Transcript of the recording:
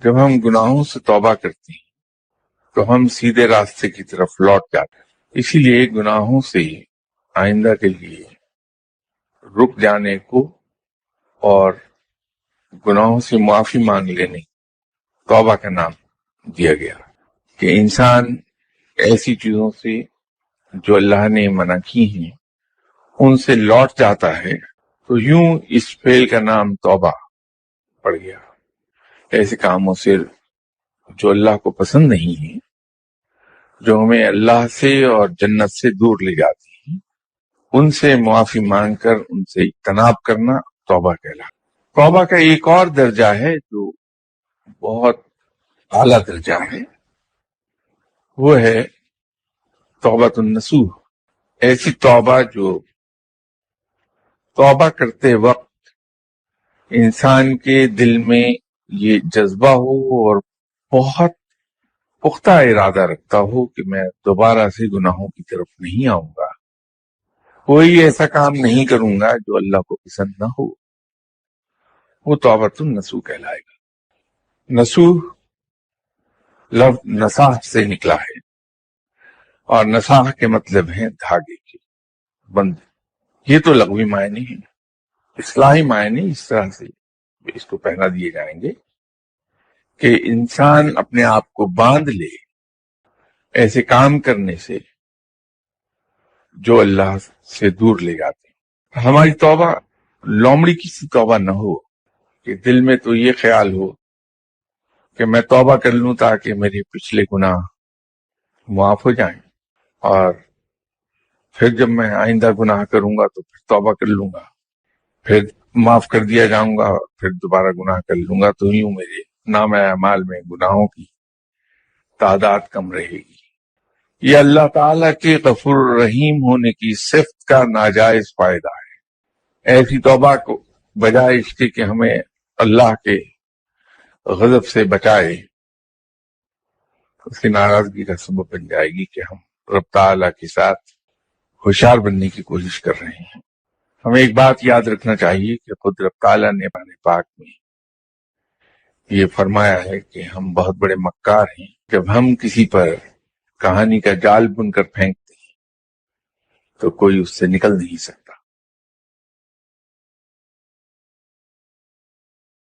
جب ہم گناہوں سے توبہ کرتے ہیں تو ہم سیدھے راستے کی طرف لوٹ جاتے ہیں. اسی لیے گناہوں سے آئندہ کے لیے رک جانے کو اور گناہوں سے معافی مانگ لینے توبہ کا نام دیا گیا کہ انسان ایسی چیزوں سے جو اللہ نے منع کی ہیں ان سے لوٹ جاتا ہے تو یوں اس فعل کا نام توبہ پڑ گیا. ایسے کاموں سے جو اللہ کو پسند نہیں ہیں، جو ہمیں اللہ سے اور جنت سے دور لے جاتی ہیں، ان سے معافی مانگ کر ان سے اجتناب کرنا توبہ کہلاتا. توبہ کا ایک اور درجہ ہے جو بہت اعلیٰ درجہ ہے، وہ ہے توبۃ النصوح. ایسی توبہ جو توبہ کرتے وقت انسان کے دل میں یہ جذبہ ہو اور بہت پختہ ارادہ رکھتا ہو کہ میں دوبارہ سے گناہوں کی طرف نہیں آؤں گا، کوئی ایسا کام نہیں کروں گا جو اللہ کو پسند نہ ہو. وہ توبۃ النصوح کہلائے گا. نصوح لفظ نصاح سے نکلا ہے اور نصاح کے مطلب ہیں دھاگے کے بند. یہ تو لغوی معنی ہیں. اصطلاحی معنی اس طرح سے اس کو پہنا دیے جائیں گے کہ انسان اپنے آپ کو باندھ لے ایسے کام کرنے سے جو اللہ سے دور لے جاتے ہیں. ہماری توبہ لومڑی کی سی توبہ نہ ہو کہ دل میں تو یہ خیال ہو کہ میں توبہ کر لوں تاکہ میرے پچھلے گناہ معاف ہو جائیں، اور پھر جب میں آئندہ گناہ کروں گا تو پھر توبہ کر لوں گا، پھر معاف کر دیا جاؤں گا، پھر دوبارہ گناہ کر لوں گا، تو یوں میرے نام اعمال میں گناہوں کی تعداد کم رہے گی. یہ اللہ تعالیٰ کے غفور رحیم ہونے کی صفت کا ناجائز فائدہ ہے. ایسی توبہ کو بجائے اس کے کہ ہمیں اللہ کے غضب سے بچائے، اس کی ناراضگی کا سبب بن جائے گی کہ ہم رب تعالیٰ کے ساتھ ہوشیار بننے کی کوشش کر رہے ہیں. ہمیں ایک بات یاد رکھنا چاہیے کہ خود رب تعالیٰ نے قرآن پاک میں یہ فرمایا ہے کہ ہم بہت بڑے مکار ہیں. جب ہم کسی پر کہانی کا جال بن کر پھینکتے ہیں تو کوئی اس سے نکل نہیں سکتا.